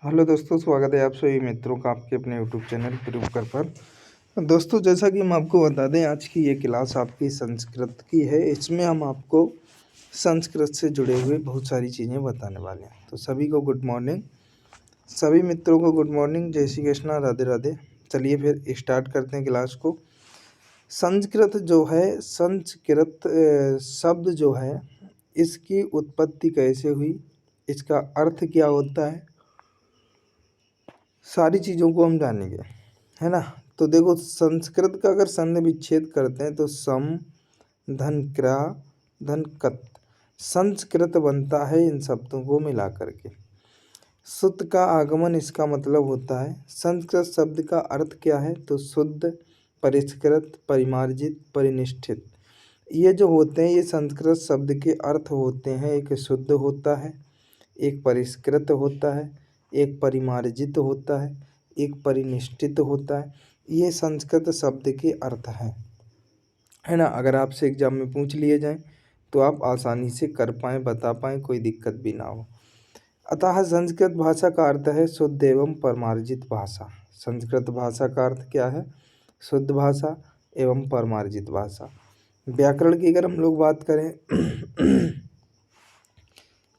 Hello दोस्तों, स्वागत है आप सभी मित्रों का आपके अपने यूट्यूब चैनल प्ररूपकर पर। दोस्तों, जैसा कि हम आपको बता दें, आज की ये क्लास आपकी संस्कृत की है। इसमें हम आपको संस्कृत से जुड़े हुए बहुत सारी चीज़ें बताने वाले हैं। तो सभी को गुड मॉर्निंग, सभी मित्रों को गुड मॉर्निंग, जय श्री कृष्णा, राधे राधे। चलिए फिर स्टार्ट करते हैं क्लास को। संस्कृत जो है, संस्कृत शब्द जो है, इसकी उत्पत्ति कैसे हुई, इसका अर्थ क्या होता है, सारी चीज़ों को हम जानेंगे, है ना। तो देखो, संस्कृत का अगर संधि विच्छेद करते हैं तो सम धन क्रा धन कत संस्कृत बनता है इन शब्दों को मिला करके। शुद्ध का आगमन इसका मतलब होता है। संस्कृत शब्द का अर्थ क्या है, तो शुद्ध, परिष्कृत, परिमार्जित, परिनिष्ठित। ये जो होते हैं, ये संस्कृत शब्द के अर्थ होते हैं। एक शुद्ध होता है, एक परिष्कृत होता है, एक परिमार्जित होता है, एक परिनिष्ठित होता है। ये संस्कृत शब्द के अर्थ हैं, है ना। अगर आपसे एग्जाम में पूछ लिए जाएं तो आप आसानी से कर पाएँ, बता पाएँ, कोई दिक्कत भी ना हो। अतः संस्कृत भाषा का अर्थ है शुद्ध एवं परमार्जित भाषा। संस्कृत भाषा का अर्थ क्या है, शुद्ध भाषा एवं परमार्जित भाषा। व्याकरण की अगर हम लोग बात करें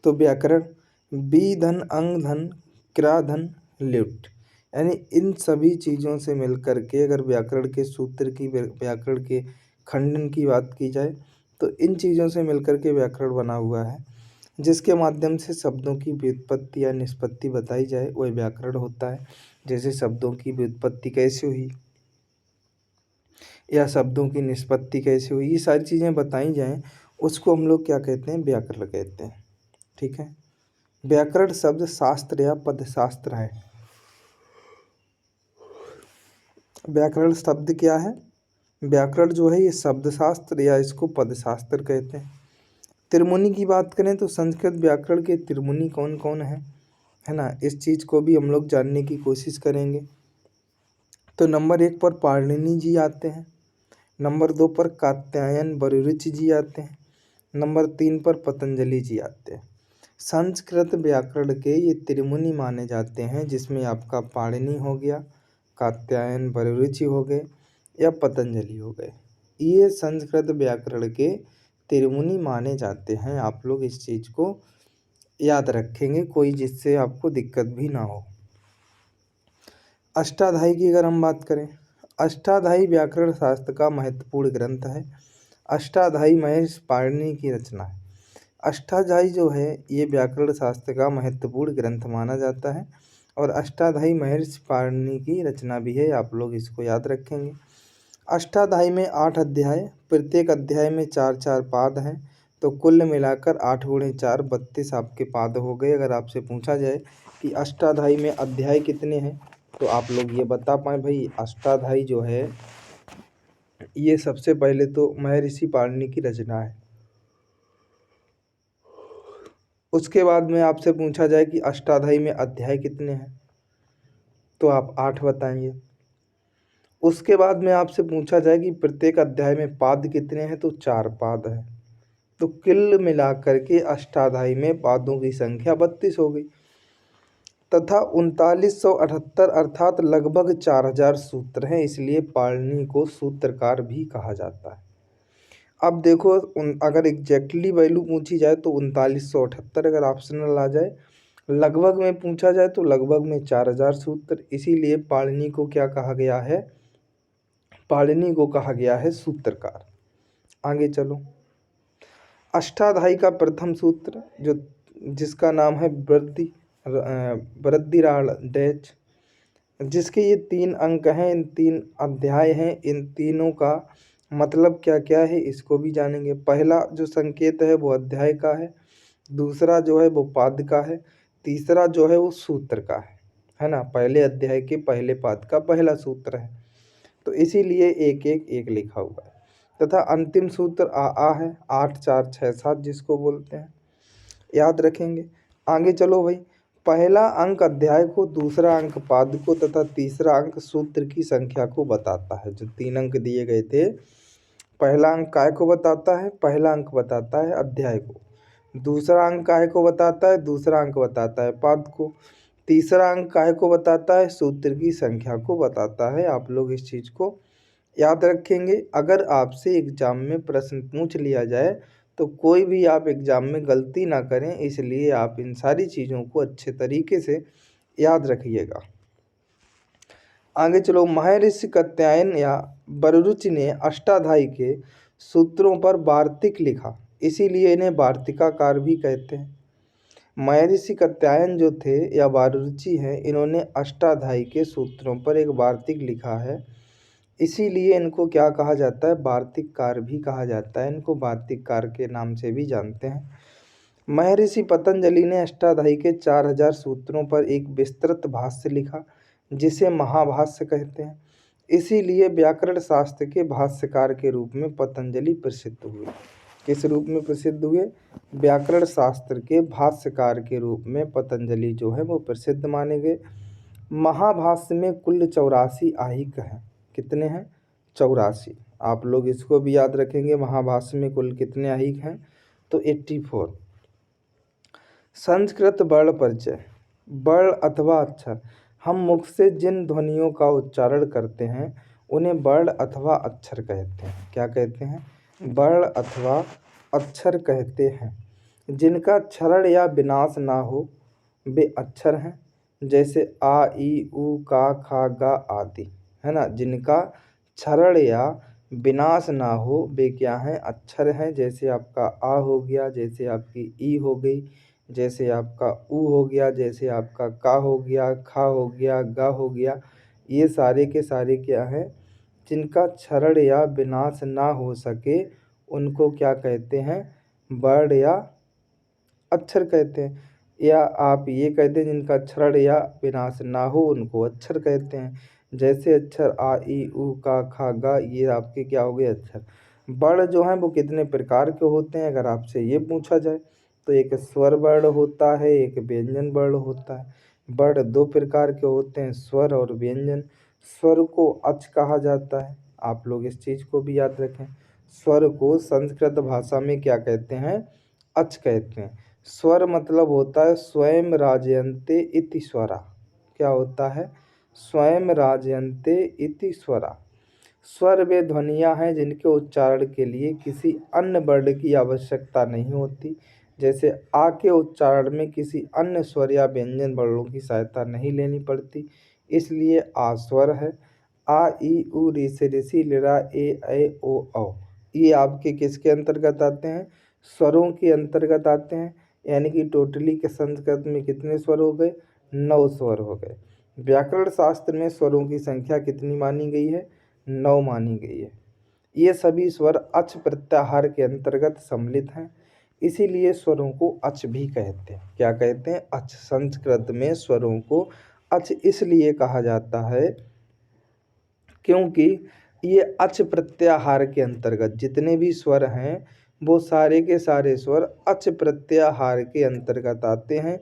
तो व्याकरण बी धन अंग धन क्रा धन ल्युट, यानी इन सभी चीज़ों से मिलकर के अगर व्याकरण के सूत्र की, व्याकरण के खंडन की बात की जाए तो इन चीज़ों से मिलकर के व्याकरण बना हुआ है। जिसके माध्यम से शब्दों की व्युत्पत्ति या निष्पत्ति बताई जाए वह व्याकरण होता है। जैसे शब्दों की व्युत्पत्ति कैसे हुई या शब्दों की निष्पत्ति कैसे हुई, ये सारी चीज़ें बताई जाएं, उसको हम लोग क्या कहते हैं, व्याकरण कहते हैं। ठीक है। व्याकरण शब्द शास्त्र या पदशास्त्र है। व्याकरण शब्द क्या है, व्याकरण जो है ये शब्द शास्त्र या इसको पदशास्त्र कहते हैं। त्रिमुनि की बात करें तो संस्कृत व्याकरण के त्रिमुनि कौन कौन है ना, इस चीज़ को भी हम लोग जानने की कोशिश करेंगे। तो नंबर 1 पर पाणिनि जी आते हैं, नंबर 2 पर कात्यायन बररुचि जी आते हैं, नंबर 3 पर पतंजलि जी आते हैं। संस्कृत व्याकरण के ये त्रिमुनि माने जाते हैं, जिसमें आपका पाणिनि हो गया, कात्यायन बररुचि हो गए या पतंजलि हो गए। ये संस्कृत व्याकरण के त्रिमुनि माने जाते हैं। आप लोग इस चीज़ को याद रखेंगे, कोई जिससे आपको दिक्कत भी ना हो। अष्टाध्यायी की अगर हम बात करें, अष्टाध्यायी व्याकरण शास्त्र का महत्वपूर्ण ग्रंथ है। अष्टाध्यायी महेश पाणिनि की रचना है। अष्टाध्यायी जो है ये व्याकरण शास्त्र का महत्वपूर्ण ग्रंथ माना जाता है और अष्टाध्यायी महर्षि पाणिनि की रचना भी है। आप लोग इसको याद रखेंगे। अष्टाध्यायी में 8 अध्याय, प्रत्येक अध्याय में 4-4 पाद हैं, तो कुल मिलाकर 8 गुणे 4 32 आपके पाद हो गए। अगर आपसे पूछा जाए कि अष्टाध्यायी में अध्याय कितने हैं तो आप लोग ये बता पाएँ भाई, अष्टाध्यायी जो है ये सबसे पहले तो महर्षि पाणिनि की रचना है। उसके बाद में आपसे पूछा जाए कि अष्टाध्यायी में अध्याय कितने हैं तो आप 8 बताएंगे। उसके बाद में आपसे पूछा जाए कि प्रत्येक अध्याय में पाद कितने हैं तो 4 पाद हैं। तो कुल मिलाकर के अष्टाध्यायी में पादों की संख्या 32 हो गई तथा 3978 अर्थात लगभग 4000 सूत्र हैं। इसलिए पाणिनि को सूत्रकार भी कहा जाता है। अब देखो, अगर एग्जैक्टली वैल्यू पूछी जाए तो 3978 अगर ऑप्शनल आ जाए, लगभग में पूछा जाए तो लगभग में 4000 सूत्र। इसीलिए पाणिनि को क्या कहा गया है, पाणिनि को कहा गया है सूत्रकार। आगे चलो, अष्टाध्यायी का प्रथम सूत्र जो जिसका नाम है वृद्धिराल डैच, जिसके ये 3 अंक हैं, इन 3 अध्याय हैं, इन तीनों का मतलब क्या क्या है इसको भी जानेंगे। पहला जो संकेत है वो अध्याय का है, दूसरा जो है वो पाद का है, तीसरा जो है वो सूत्र का है ना। पहले अध्याय के पहले पाद का पहला सूत्र है, तो इसीलिए एक एक एक लिखा हुआ है। तथा अंतिम सूत्र आ है, 8 4 6 7 जिसको बोलते हैं, याद रखेंगे। आगे चलो भाई, पहला अंक अध्याय को, दूसरा अंक पाद को तथा तीसरा अंक सूत्र की संख्या को बताता है। जो 3 अंक दिए गए थे, पहला अंक काय को बताता है, पहला अंक बताता है अध्याय को, दूसरा अंक काय को बताता है, दूसरा अंक बताता है पाद को, तीसरा अंक काहे को बताता है? सूत्र की संख्या को बताता है। आप लोग इस चीज़ को याद रखेंगे। अगर आपसे एग्जाम में प्रश्न पूछ लिया जाए तो कोई भी आप एग्जाम में गलती ना करें, इसलिए आप इन सारी चीज़ों को अच्छे तरीके से याद रखिएगा। आगे चलो। महर्षि कात्यायन या वररुचि ने अष्टाध्यायी के सूत्रों पर वार्तिक लिखा, इसीलिए इन्हें वार्तिकाकार भी कहते हैं। महर्षि कात्यायन जो थे या वररुचि हैं, इन्होंने अष्टाध्यायी के सूत्रों पर एक वार्तिक लिखा है, इसीलिए इनको क्या कहा जाता है? वार्तिककार भी कहा जाता है। इनको वार्तिककार के नाम से भी जानते हैं। महर्षि पतंजलि ने अष्टाध्यायी के 4000 सूत्रों पर एक विस्तृत भाष्य लिखा, जिसे महाभाष्य कहते हैं। इसीलिए व्याकरण शास्त्र के भाष्यकार के रूप में पतंजलि प्रसिद्ध हुए। किस रूप में प्रसिद्ध हुए? व्याकरण शास्त्र के भाष्यकार के रूप में पतंजलि जो है वो प्रसिद्ध माने गए। महाभाष्य में कुल 84 आहिक हैं। कितने हैं? 84। आप लोग इसको भी याद रखेंगे। महाभाष्य में कुल कितने आहिक हैं? तो 84। संस्कृत वर्ण परिचय। वर्ण अथवा अक्षर, हम मुख से जिन ध्वनियों का उच्चारण करते हैं उन्हें वर्ण अथवा अक्षर कहते हैं। क्या कहते हैं? वर्ण अथवा अक्षर कहते हैं। जिनका क्षरण या विनाश ना हो वे अक्षर हैं, जैसे आ, ई, उ, का, खा, गा आदि, है ना। जिनका क्षरण या विनाश ना हो वे क्या हैं? अक्षर हैं। जैसे आपका आ हो गया, जैसे आपकी ई हो गई, जैसे आपका उ हो गया, जैसे आपका का हो गया, खा हो गया, गा हो गया। ये सारे के सारे क्या हैं? जिनका क्षरण या विनाश ना हो सके उनको क्या कहते हैं? वर्ण या अक्षर कहते हैं। या आप ये कहते हैं जिनका क्षरण या विनाश ना हो उनको अक्षर कहते हैं। जैसे अक्षर आ, ई, उ, का, खा, गा, ये आपके क्या हो गए? अक्षर। वर्ण जो हैं वो कितने प्रकार के होते हैं? अगर आपसे ये पूछा जाए तो एक स्वर वर्ण होता है, एक व्यंजन वर्ण होता है। वर्ण दो प्रकार के होते हैं, स्वर और व्यंजन। स्वर को अच कहा जाता है। आप लोग इस चीज़ को भी याद रखें। स्वर को संस्कृत भाषा में क्या कहते हैं? अच कहते हैं। स्वर मतलब होता है स्वयं राजयन्ते इति स्वरा। क्या होता है? स्वयं राजयन्ते इति स्वरा। स्वर वे ध्वनियाँ हैं जिनके उच्चारण के लिए किसी अन्य वर्ण की आवश्यकता नहीं होती। जैसे आ के उच्चारण में किसी अन्य स्वर या व्यंजन वर्णों की सहायता नहीं लेनी पड़ती, इसलिए आ स्वर है। आ, ई, उ, री से ऋषि, लिरा, ए, ओ, औ, ये आपके किसके अंतर्गत आते हैं? स्वरों के अंतर्गत आते हैं। यानी कि टोटली के संस्कृत में कितने स्वर हो गए? 9 स्वर हो गए। व्याकरण शास्त्र में स्वरों की संख्या कितनी मानी गई है? 9 मानी गई है। ये सभी स्वर अच प्रत्याहार के अंतर्गत सम्मिलित हैं, इसीलिए स्वरों को अच भी कहते हैं। क्या कहते हैं? अच। संस्कृत में स्वरों को अच इसलिए कहा जाता है क्योंकि ये अच प्रत्याहार के अंतर्गत जितने भी स्वर हैं वो सारे के सारे स्वर अच प्रत्याहार के अंतर्गत आते हैं,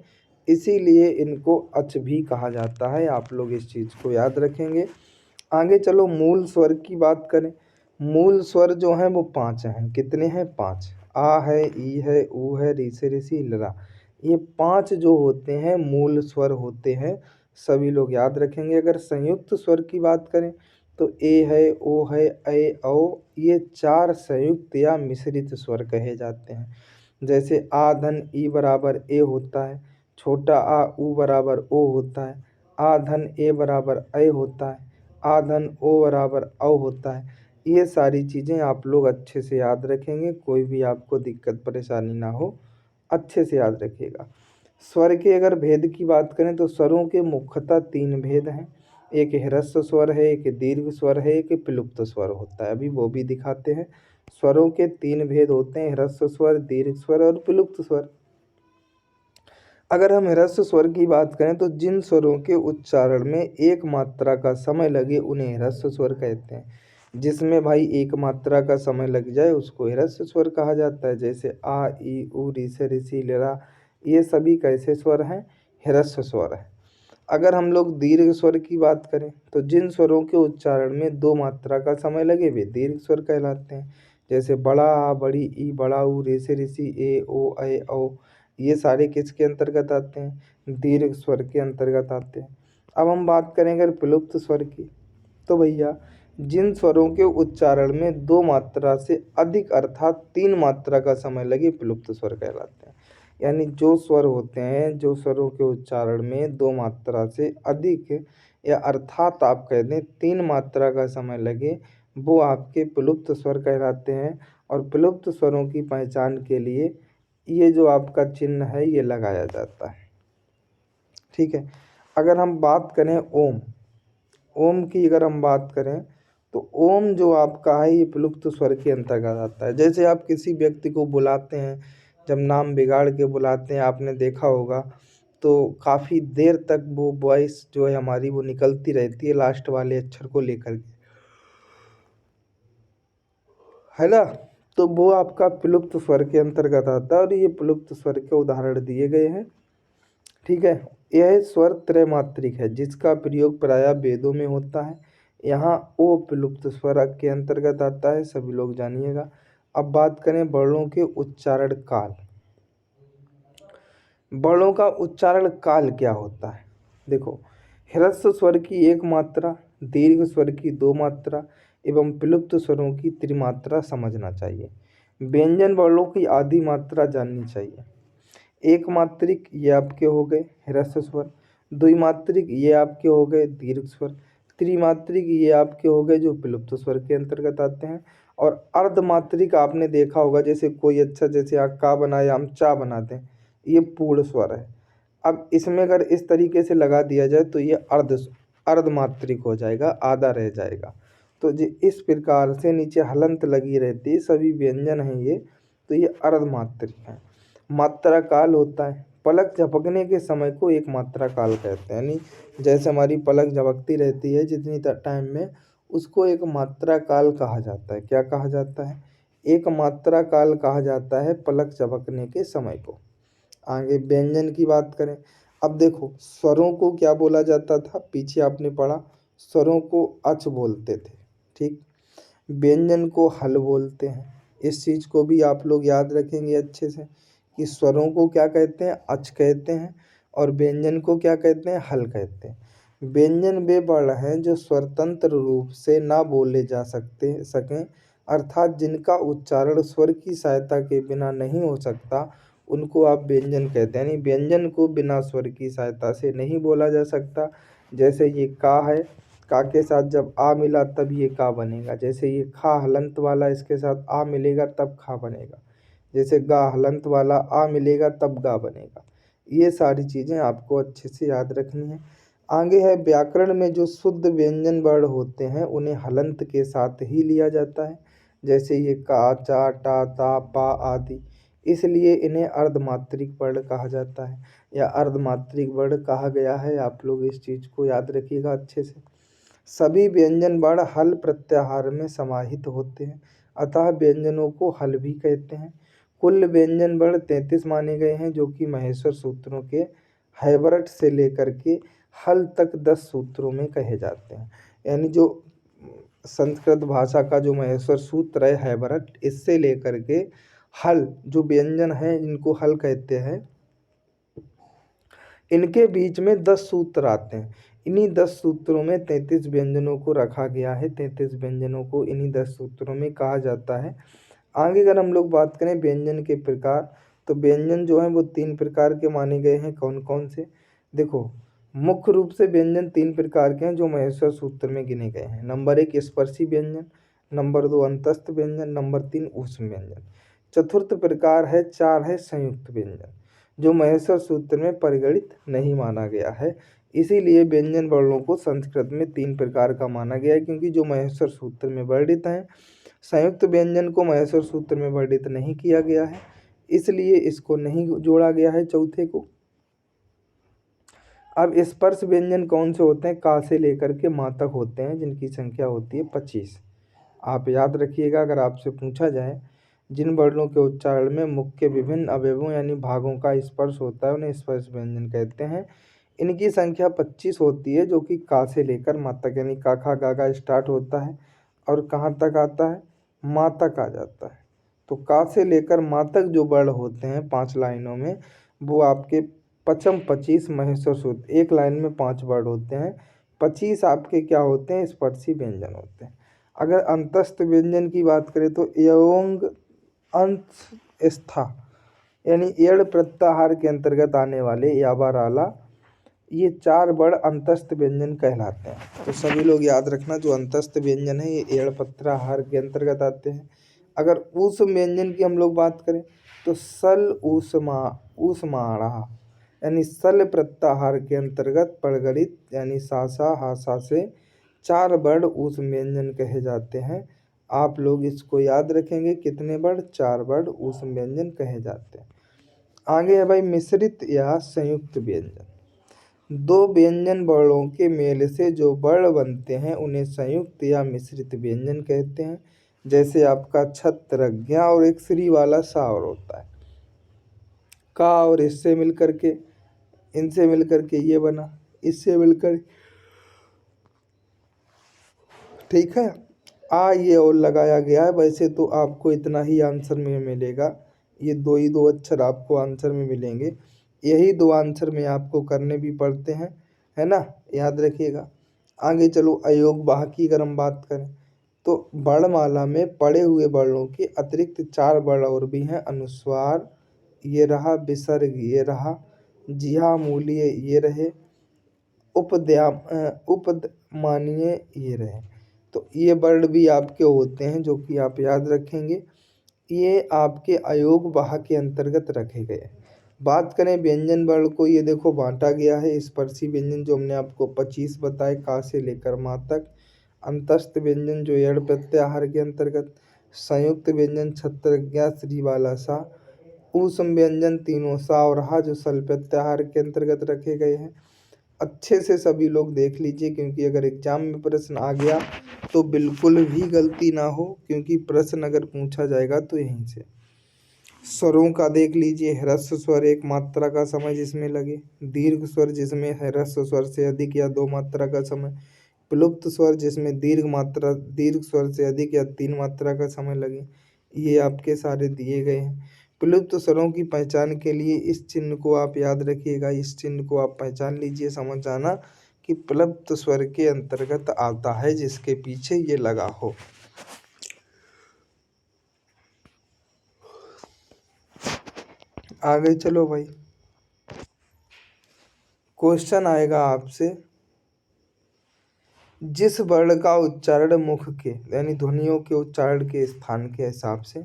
इसीलिए इनको अच भी कहा जाता है। आप लोग इस चीज़ को याद रखेंगे। आगे चलो मूल स्वर की बात करें। मूल स्वर जो हैं वो 5 हैं। कितने हैं? 5। आ है, ई है, उ है, री से ऋषि, लरा। ये 5 जो होते हैं मूल स्वर होते हैं, सभी लोग याद रखेंगे। अगर संयुक्त स्वर की बात करें तो ए है, ओ है, औ, ये 4 संयुक्त या मिश्रित स्वर कहे जाते हैं। जैसे आ धन ई बराबर ए होता है, छोटा आ उ बराबर ओ होता है, आ धन ए बराबर ऐ होता है, आ धन ओ बराबर औ होता है। ये सारी चीज़ें आप लोग अच्छे से याद रखेंगे, कोई भी आपको दिक्कत परेशानी ना हो, अच्छे से याद रखिएगा। स्वर के अगर भेद की बात करें तो स्वरों के मुख्यतः 3 भेद हैं। एक ह्रस्व स्वर है, एक दीर्घ स्वर है, एक प्लुप्त स्वर होता है। अभी वो भी दिखाते हैं। स्वरों के 3 भेद होते हैं, ह्रस्व स्वर, दीर्घ स्वर और प्लुप्त स्वर। अगर हम ह्रस्व स्वर की बात करें तो जिन स्वरों के उच्चारण में एक मात्रा का समय लगे उन्हें ह्रस्व स्वर कहते हैं। जिसमें भाई एक मात्रा का समय लग जाए उसको ह्रस्व स्वर कहा जाता है। जैसे आ, ई, उ, री से ऋषि, लरा, ये सभी कैसे स्वर हैं? ह्रस्व स्वर हैं। अगर हम लोग दीर्घ स्वर की बात करें तो जिन स्वरों के उच्चारण में 2 मात्रा का समय लगे वे दीर्घ स्वर कहलाते हैं। जैसे बड़ा आ, बड़ी ई, बड़ा उ, रे से ऋषि, ए, ओ, ऐ, औ, ये सारे किसके अंतर्गत आते हैं? दीर्घ स्वर के अंतर्गत आते हैं। अब हम बात करें अगर विलुप्त स्वर की, तो भैया जिन स्वरों के उच्चारण में 2 मात्रा से अधिक अर्थात 3 मात्रा का समय लगे विलुप्त स्वर कहलाते हैं। यानी जो स्वर होते हैं, जो स्वरों के उच्चारण में 2 मात्रा से अधिक या अर्थात आप कह दें 3 मात्रा का समय लगे, वो आपके विलुप्त स्वर कहलाते हैं। और विलुप्त स्वरों की पहचान के लिए ये जो आपका चिन्ह है ये लगाया जाता है। ठीक है। अगर हम बात करें ओम, ओम की अगर हम बात करें तो ओम जो आपका है ये विलुप्त स्वर के अंतर्गत आता है। जैसे आप किसी व्यक्ति को बुलाते हैं, जब नाम बिगाड़ के बुलाते हैं, आपने देखा होगा तो काफ़ी देर तक वो वॉइस जो है हमारी वो निकलती रहती है लास्ट वाले अक्षर को लेकर के, है ना। तो वो आपका विलुप्त स्वर के अंतर्गत आता है और ये विलुप्त स्वर के उदाहरण दिए गए हैं। ठीक है। यह स्वर त्रैमात्रिक है जिसका प्रयोग प्रायः वेदों में होता है। यहाँ ओ विलुप्त स्वर के अंतर्गत आता है, सभी लोग जानिएगा। अब बात करें वर्णों के उच्चारण काल। वर्णों का उच्चारण काल क्या होता है? देखो, ह्रस्व स्वर की 1 मात्रा, दीर्घ स्वर की 2 मात्रा एवं विलुप्त स्वरों की त्रिमात्रा समझना चाहिए। व्यंजन वर्णों की आदि मात्रा जाननी चाहिए। एक मात्रिक ये आपके हो गए ह्रस्व स्वर, द्विमात्रिक ये आपके हो गए दीर्घ स्वर, त्रिमात्रिक ये आपके हो गए जो विलुप्त स्वर के अंतर्गत आते हैं। और अर्धमात्रिक आपने देखा होगा, जैसे कोई अच्छा, जैसे आप का बनाए हम चा बनाते हैं, ये पूर्ण स्वर है। अब इसमें अगर इस तरीके से लगा दिया जाए तो ये अर्धमात्रिक हो जाएगा, आधा रह जाएगा। तो जी इस प्रकार से नीचे हलंत लगी रहती है, सभी व्यंजन हैं ये, तो ये अर्धमात्रिक है। मात्रा काल होता है, पलक झपकने के समय को एक मात्रा काल कहते हैं। यानी जैसे हमारी पलक झपकती रहती है जितनी टाइम में, उसको एक मात्रा काल कहा जाता है। क्या कहा जाता है? एक मात्रा काल कहा जाता है पलक झपकने के समय को। आगे व्यंजन की बात करें। अब देखो, स्वरों को क्या बोला जाता था? पीछे आपने पढ़ा, स्वरों को अच बोलते थे। ठीक। व्यंजन को हल बोलते हैं। इस चीज़ को भी आप लोग याद रखेंगे अच्छे से कि स्वरों को क्या कहते हैं? अच कहते हैं। और व्यंजन को क्या कहते हैं? हल कहते हैं। व्यंजन वे वर्ण हैं जो स्वतंत्र रूप से ना बोले जा सकें, अर्थात जिनका उच्चारण स्वर की सहायता के बिना नहीं हो सकता, उनको आप व्यंजन कहते हैं। यानी व्यंजन को बिना स्वर की सहायता से नहीं बोला जा सकता। जैसे ये का है, का के साथ जब आ मिला तब ये का बनेगा। जैसे ये खा हलंत वाला, इसके साथ आ मिलेगा तब खा बनेगा। जैसे गा हलंत वाला आ मिलेगा तब गा बनेगा। ये सारी चीज़ें आपको अच्छे से याद रखनी है। आगे है व्याकरण में जो शुद्ध व्यंजन वर्ण होते हैं उन्हें हलंत के साथ ही लिया जाता है। जैसे ये का, चा, टा, ता, पा आदि। इसलिए इन्हें अर्धमात्रिक वर्ण कहा जाता है या अर्धमात्रिक वर्ण कहा गया है। आप लोग इस चीज़ को याद रखिएगा अच्छे से। सभी व्यंजन वर्ण हल प्रत्याहार में समाहित होते हैं, अतः व्यंजनों को हल भी कहते हैं। कुल व्यंजन वर्ण 33 माने गए हैं, जो कि महेश्वर सूत्रों के हैवरट से लेकर के हल तक 10 सूत्रों में कहे जाते हैं। यानी जो संस्कृत भाषा का जो महेश्वर सूत्र है हैवरट, इससे लेकर के हल जो व्यंजन है इनको हल कहते हैं, इनके बीच में 10 सूत्र आते हैं। इन्हीं 10 सूत्रों में 33 व्यंजनों को रखा गया है। 33 व्यंजनों को इन्हीं 10 सूत्रों में कहा जाता है। आगे अगर हम लोग बात करें व्यंजन के प्रकार, तो व्यंजन जो हैं वो 3 प्रकार के माने गए हैं। कौन कौन से? देखो, मुख्य रूप से व्यंजन 3 प्रकार के हैं जो महेश्वर सूत्र में गिने गए हैं। नंबर 1 स्पर्शी व्यंजन, नंबर 2 अंतस्थ व्यंजन, नंबर 3 ऊष्म व्यंजन। चतुर्थ प्रकार है 4 है संयुक्त व्यंजन, जो महेश्वर सूत्र में परिगणित नहीं माना गया है। इसीलिए व्यंजन वर्णों को संस्कृत में 3 प्रकार का माना गया है, क्योंकि जो महेश्वर सूत्र में वर्णित हैं। संयुक्त व्यंजन को महेश्वर सूत्र में वर्णित नहीं किया गया है, इसलिए इसको नहीं जोड़ा गया है चौथे को। अब स्पर्श व्यंजन कौन से होते हैं? का से लेकर के माँ तक होते हैं, जिनकी संख्या होती है 25। आप याद रखिएगा, अगर आपसे पूछा जाए जिन वर्णों के उच्चारण में मुख्य विभिन्न अवयवों यानी भागों का स्पर्श होता है उन्हें स्पर्श व्यंजन कहते हैं। इनकी संख्या 25 होती है, जो कि का से लेकर माँ तक, यानी का खा गा गा स्टार्ट होता है और कहाँ तक आता है? माँ तक आ जाता है। तो का से लेकर माँ तक जो वर्ण होते हैं 5 लाइनों में, वो आपके पचम, 25 महेश्वर सूत्र। एक लाइन में 5 वर्ड होते हैं, 25 आपके क्या होते हैं, स्पर्शी व्यंजन होते हैं। अगर अंतस्थ व्यंजन की बात करें तो एवं अंत स्था यानी एड़ प्रत्याहार के अंतर्गत आने वाले यावा राला, ये 4 वर्ण अंतस्थ व्यंजन कहलाते हैं। तो सभी लोग याद रखना, जो अंतस्थ व्यंजन है ये एड़ प्रत्याहार के अंतर्गत आते हैं। अगर उस व्यंजन की हम लोग बात करें तो सल ऊष्माणा यानी सल प्रत्याहार के अंतर्गत परगणित यानी सासा हासा से 4 वर्ण उस व्यंजन कहे जाते हैं। आप लोग इसको याद रखेंगे, कितने वर्ण, 4 वर्ण उस व्यंजन कहे जाते हैं। आगे है भाई मिश्रित या संयुक्त व्यंजन। दो व्यंजन वर्णों के मेल से जो वर्ण बनते हैं उन्हें संयुक्त या मिश्रित व्यंजन कहते हैं। जैसे आपका छत्रज्ञ और एक श्री वाला सा और होता है, का और इससे मिलकर के, इनसे मिलकर के ये बना, इससे मिलकर, ठीक है। आ ये और लगाया गया है, वैसे तो आपको इतना ही आंसर में मिलेगा, ये दो ही दो अक्षर आपको आंसर में मिलेंगे, यही 2 आंसर में आपको करने भी पड़ते हैं, है ना, याद रखिएगा। आगे चलो अयोग वाह की अगर हम बात करें तो वर्णमाला में पड़े हुए वर्णों के अतिरिक्त 4 वर्ण और भी हैं। अनुस्वार ये रहा, विसर्ग ये रहा, जिहा मूल्य ये रहे, उपमानीय ये रहे। तो ये वर्ण भी आपके होते हैं जो कि आप याद रखेंगे, ये आपके अयोग वाह के अंतर्गत रखे गए। बात करें व्यंजन वर्ण को, ये देखो बांटा गया है, स्पर्शी व्यंजन जो हमने आपको 25 बताए, का से लेकर माँ तक, अंतस्थ व्यंजन जो एड़ प्रत्याहार के अंतर्गत, संयुक्त व्यंजन छत्रज्ञ श्री वाला सा, ऊष्म व्यंजन तीनों सा और हा जो सल प्रत्याहार के अंतर्गत रखे गए हैं। अच्छे से सभी लोग देख लीजिए, क्योंकि अगर एग्जाम में प्रश्न आ गया तो बिल्कुल भी गलती ना हो, क्योंकि प्रश्न अगर पूछा जाएगा तो यहीं से। स्वरों का देख लीजिए, ह्रस्व स्वर 1 मात्रा का समय जिसमें लगे, दीर्घ स्वर जिसमें ह्रस्व स्वर से अधिक या 2 मात्रा का समय, प्लुप्त स्वर जिसमें दीर्घ स्वर से अधिक या 3 मात्रा का समय लगे, ये आपके सारे दिए गए हैं। प्लुप्त स्वरों की पहचान के लिए इस चिन्ह को आप याद रखिएगा, इस चिन्ह को आप पहचान लीजिए, समझ जाना कि प्लुप्त स्वर के अंतर्गत आता है जिसके पीछे ये लगा हो। आगे चलो भाई, क्वेश्चन आएगा आपसे, जिस वर्ण का उच्चारण मुख के यानी ध्वनियों के उच्चारण के स्थान के हिसाब से,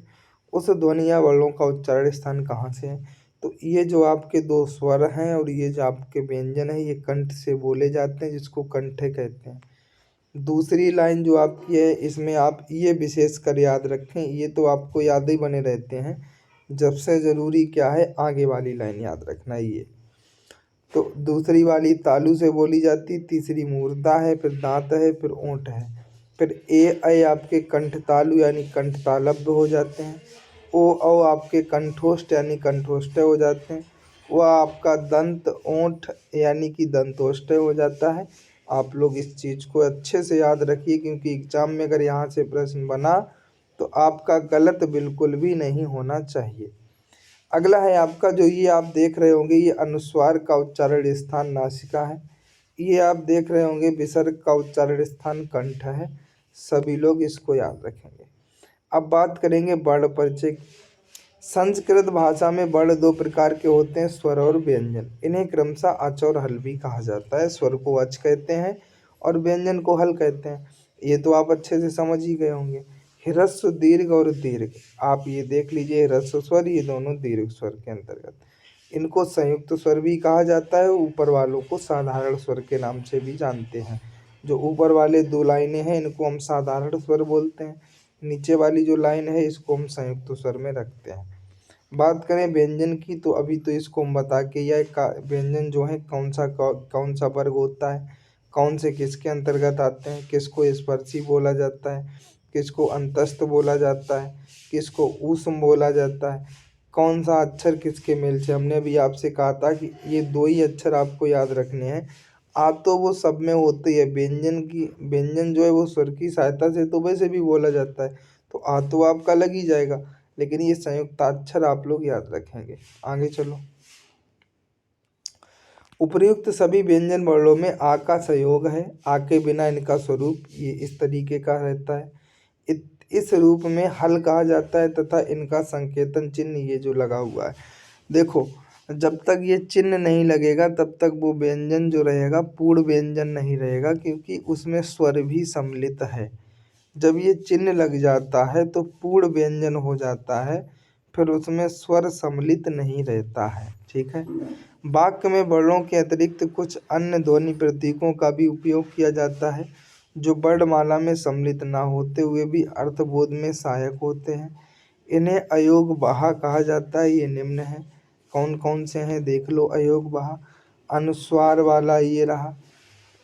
उस ध्वनि या वर्णों का उच्चारण स्थान कहाँ से है। तो ये जो आपके 2 स्वर हैं और ये जो आपके व्यंजन है, ये कंठ से बोले जाते हैं, जिसको कंठे कहते हैं। दूसरी लाइन जो आपकी है, इसमें आप ये विशेष कर याद रखें, ये तो आपको याद ही बने रहते हैं, जब से ज़रूरी क्या है, आगे वाली लाइन याद रखना। ये तो दूसरी वाली तालु से बोली जाती, तीसरी मूर्धा है, फिर दांत है, फिर ओंठ है, फिर ए आपके कंठ तालु यानी कंठ तालब्ध हो जाते हैं, ओ आपके कंठोष्ठ यानी कंठोष्ठ हो जाते हैं, वह आपका दंत ओंठ यानी कि दंतोष्ठ हो जाता है। आप लोग इस चीज़ को अच्छे से याद रखिए, क्योंकि एग्जाम में अगर यहाँ से प्रश्न बना तो आपका गलत बिल्कुल भी नहीं होना चाहिए। अगला है आपका, जो ये आप देख रहे होंगे, ये अनुस्वार का उच्चारण स्थान नासिका है, ये आप देख रहे होंगे विसर्ग का उच्चारण स्थान कंठ है। सभी लोग इसको याद रखेंगे। अब बात करेंगे वर्ण परिचय। संस्कृत भाषा में वर्ण 2 प्रकार के होते हैं, स्वर और व्यंजन। इन्हें क्रमशः अच और हल भी कहा जाता है। स्वर को अच कहते हैं और व्यंजन को हल कहते हैं। ये तो आप अच्छे से समझ ही गए होंगे। ह्रस्व दीर्घ और दीर्घ, आप ये देख लीजिए, ह्रस्व स्वर ये दोनों दीर्घ स्वर के अंतर्गत। इनको संयुक्त स्वर भी कहा जाता है, ऊपर वालों को साधारण स्वर के नाम से भी जानते हैं। जो ऊपर वाले 2 लाइनें हैं इनको हम साधारण स्वर बोलते हैं, नीचे वाली जो लाइन है इसको हम संयुक्त स्वर में रखते हैं। बात करें व्यंजन की, तो अभी तो इसको हम बता के यह का व्यंजन जो है कौन सा वर्ग होता है, कौन से किसके अंतर्गत आते हैं, किसको स्पर्शी बोला जाता है, किसको अंतस्थ बोला जाता है, किसको ऊष्म बोला जाता है, कौन सा अक्षर किसके मेल से। हमने अभी आपसे कहा था कि ये 2 ही अक्षर आपको याद रखने हैं। आप तो वो सब में होते ही है, व्यंजन जो है वो स्वर की सहायता से तो वैसे भी बोला जाता है, तो तो आपका लग ही जाएगा, लेकिन ये संयुक्ताक्षर आप लोग याद रखेंगे। आगे चलो, उपर्युक्त सभी व्यंजन वर्णों में आ का संयोग है। आ के बिना इनका स्वरूप ये इस तरीके का रहता है। इस रूप में हल कहा जाता है तथा इनका संकेतन चिन्ह ये जो लगा हुआ है, देखो जब तक ये चिन्ह नहीं लगेगा तब तक वो व्यंजन जो रहेगा पूर्ण व्यंजन नहीं रहेगा, क्योंकि उसमें स्वर भी सम्मिलित है। जब ये चिन्ह लग जाता है तो पूर्ण व्यंजन हो जाता है, फिर उसमें स्वर सम्मिलित नहीं रहता है। ठीक है। वाक्य में वर्णों के अतिरिक्त कुछ अन्य ध्वनि प्रतीकों का भी उपयोग किया जाता है जो वर्णमाला में सम्मिलित न होते हुए भी अर्थबोध में सहायक होते हैं। इन्हें अयोगवाह कहा जाता है। ये निम्न है। कौन कौन से हैं देख लो अयोगवाह। अनुस्वार वाला ये रहा,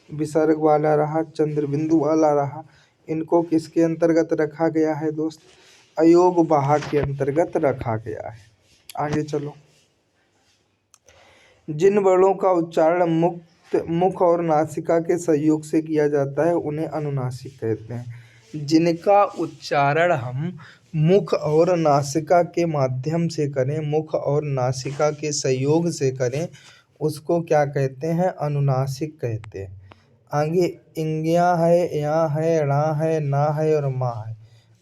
विसर्ग वाला रहा, चंद्रबिंदु वाला रहा। इनको किसके अंतर्गत रखा गया है दोस्त? अयोगवाह के अंतर्गत रखा गया है। आगे चलो। जिन वर्णों का उच्चारण मुख और नासिका के सहयोग से किया जाता है उन्हें अनुनासिक कहते हैं। जिनका उच्चारण हम मुख और नासिका के माध्यम से करें, मुख और नासिका के सहयोग से करें, उसको क्या कहते हैं? अनुनासिक कहते हैं। आगे इंगिया है, या है, णा है, ना है और मा है,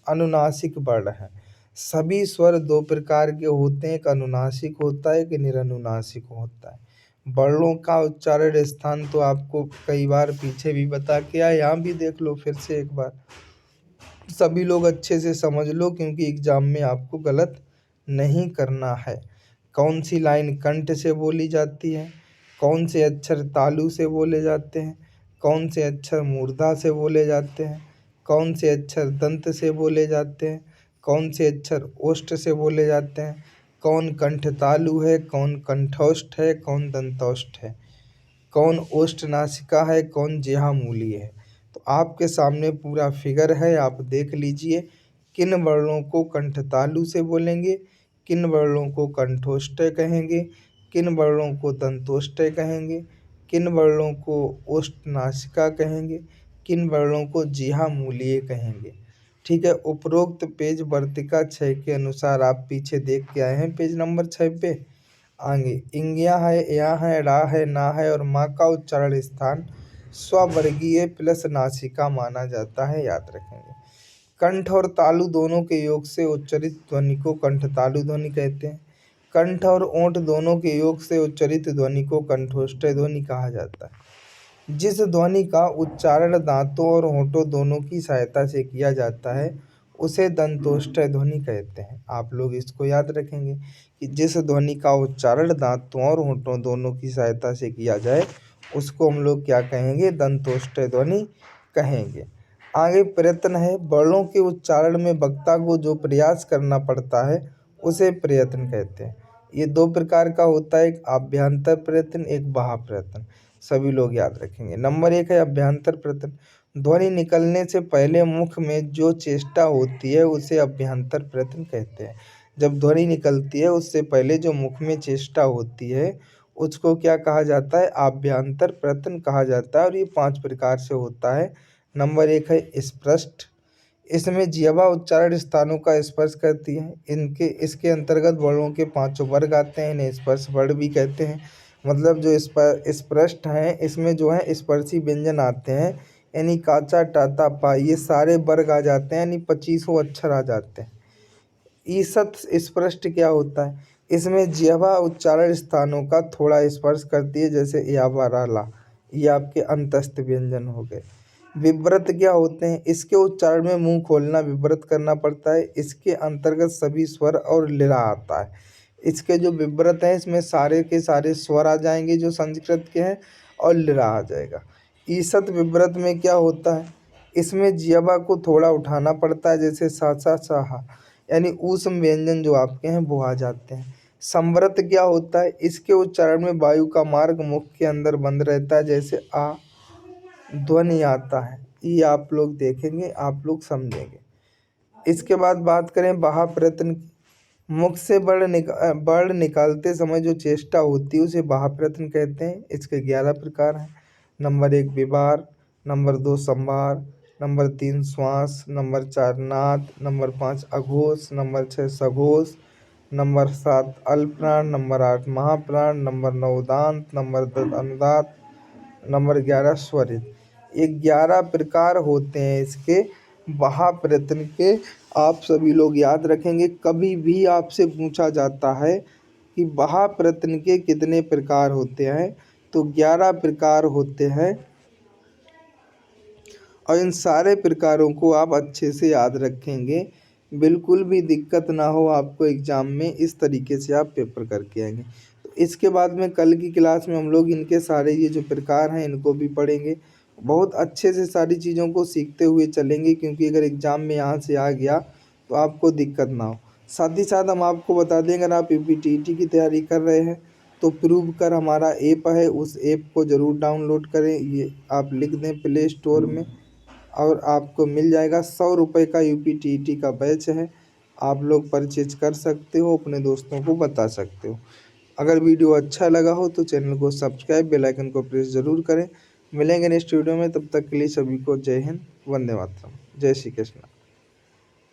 अनुनासिक वर्ण है। सभी स्वर दो प्रकार के होते हैं, एक अनुनासिक होता है, एक निरनुनासिक होता है। वर्णों का उच्चारण स्थान तो आपको कई बार पीछे भी बता के आया, यहाँ भी देख लो फिर से एक बार, सभी लोग अच्छे से समझ लो, क्योंकि एग्जाम में आपको गलत नहीं करना है। कौन सी लाइन कंठ से बोली जाती है, कौन से अक्षर तालु से बोले जाते हैं, कौन से अक्षर मूर्धा से बोले जाते हैं, कौन से अक्षर दंत से बोले जाते हैं, कौन से अक्षर ओष्ठ से बोले जाते हैं, कौन कंठ तालु है, कौन कंठोष्ठ है, कौन दंतोष्ठ है, कौन ओष्ठ नासिका है, कौन जिह्वा मूली है। तो आपके सामने पूरा फिगर है, आप देख लीजिए किन वर्णों को कंठ तालु से बोलेंगे, किन वर्णों को कंठोष्ठ कहेंगे, किन वर्णों को दंतोष्ठ कहेंगे, किन वर्णों को ओष्ठ नासिका कहेंगे, किन वर्णों को जिह्वा मूलीय कहेंगे। ठीक है। उपरोक्त पेज वर्तिका 6 के अनुसार आप पीछे देख के आए हैं पेज नंबर 6 पे। आगे इंगिया है, या है, रा है, ना है और माँ का उच्चारण स्थान स्ववर्गीय प्लस नासिका माना जाता है, याद रखेंगे। कंठ और तालु दोनों के योग से उच्चरित ध्वनि को कंठ तालु ध्वनि कहते हैं। कंठ और ओंठ दोनों के योग से उच्चरित ध्वनि को कंठोष्ठ ध्वनि कहा जाता है। जिस ध्वनि का उच्चारण दांतों और होंठों दोनों की सहायता से किया जाता है उसे दंतोष्ठ ध्वनि कहते हैं। आप लोग इसको याद रखेंगे कि जिस ध्वनि का उच्चारण दांतों और होंठों दोनों की सहायता से किया जाए उसको हम लोग क्या कहेंगे? दंतोष्ठ ध्वनि कहेंगे। आगे प्रयत्न है। वर्णों के उच्चारण में वक्ता को जो प्रयास करना पड़ता है उसे प्रयत्न कहते हैं। ये दो प्रकार का होता है, एक अभ्यंतर प्रयत्न, एक बाह्य प्रयत्न। सभी लोग याद रखेंगे। नंबर 1 है अभ्यंतर प्रयत्न। ध्वनि निकलने से पहले मुख में जो चेष्टा होती है उसे अभ्यंतर प्रयत्न कहते हैं। जब ध्वनि निकलती है उससे पहले जो मुख में चेष्टा होती है उसको क्या कहा जाता है? आभ्यंतर प्रयत्न कहा जाता है। और ये 5 प्रकार से होता है। नंबर 1 है स्पष्ट। इसमें जिह्वा उच्चारण स्थानों का स्पर्श करती है। इसके अंतर्गत वर्णों के 5 वर्ग आते हैं, इन्हें स्पर्श वर्ण भी कहते हैं। मतलब जो स्पष्ट हैं इसमें जो है स्पर्शी व्यंजन आते हैं, यानी काचा टाता पा ये सारे वर्ग आ जाते हैं, यानी 25 अक्षर आ जाते हैं। ईसत स्पष्ट क्या होता है? इसमें जिह्वा उच्चारण स्थानों का थोड़ा स्पर्श करती है, जैसे यावा ला, ये आपके अंतस्थ व्यंजन हो गए। विव्रत क्या होते हैं? इसके उच्चारण में मुंह खोलना विव्रत करना पड़ता है। इसके अंतर्गत सभी स्वर और लिरा आता है। इसके जो विव्रत है इसमें सारे के सारे स्वर आ जाएंगे जो संस्कृत के हैं और लिरा आ जाएगा। ईसत विव्रत में क्या होता है? इसमें जिह्वा को थोड़ा उठाना पड़ता है, जैसे सा सा सा, यानी ऊष्म व्यंजन जो आपके हैं वो आ जाते हैं। संवृत क्या होता है? इसके उच्चारण में वायु का मार्ग मुख के अंदर बंद रहता है, जैसे आ ध्वनि आता है। ये आप लोग देखेंगे, आप लोग समझेंगे। इसके बाद बात करें बाह्य प्रयत्न की। मुख से वर्ण निकालते समय जो चेष्टा होती है उसे बाह्य प्रयत्न कहते हैं। इसके 11 प्रकार हैं। नंबर 1 विवार, नंबर 2 संवार, नंबर 3 श्वास, नंबर 4 नाद, नंबर 5 अघोष, नंबर 6 सघोष, नंबर 7 अल्पप्राण, नंबर 8 महाप्राण, नंबर 9 उदांत, नंबर 10 अनुदात, नंबर 11 स्वरित। ये 11 प्रकार होते हैं इसके महाप्रयत्न के। आप सभी लोग याद रखेंगे, कभी भी आपसे पूछा जाता है कि महाप्रयत्न के कितने प्रकार होते हैं, तो 11 प्रकार होते हैं और इन सारे प्रकारों को आप अच्छे से याद रखेंगे। बिल्कुल भी दिक्कत ना हो आपको एग्ज़ाम में, इस तरीके से आप पेपर करके आएंगे। तो इसके बाद में कल की क्लास में हम लोग इनके सारे ये जो प्रकार हैं इनको भी पढ़ेंगे। बहुत अच्छे से सारी चीज़ों को सीखते हुए चलेंगे, क्योंकि अगर एग्ज़ाम में यहाँ से आ गया तो आपको दिक्कत ना हो। साथ ही साथ हम आपको बता दें, अगर आप यूपीटीटी की तैयारी कर रहे हैं तो प्रूव कर हमारा ऐप है, उस ऐप को ज़रूर डाउनलोड करें। ये आप लिख दें प्ले स्टोर में और आपको मिल जाएगा। 100 रुपये का यूपीटीटी का बैच है, आप लोग परचेज कर सकते हो, अपने दोस्तों को बता सकते हो। अगर वीडियो अच्छा लगा हो तो चैनल को सब्सक्राइब, बेल आइकन को प्रेस ज़रूर करें। मिलेंगे नेक्स्ट वीडियो में, तब तक के लिए सभी को जय हिंद, वंदे मातरम, जय श्री कृष्ण।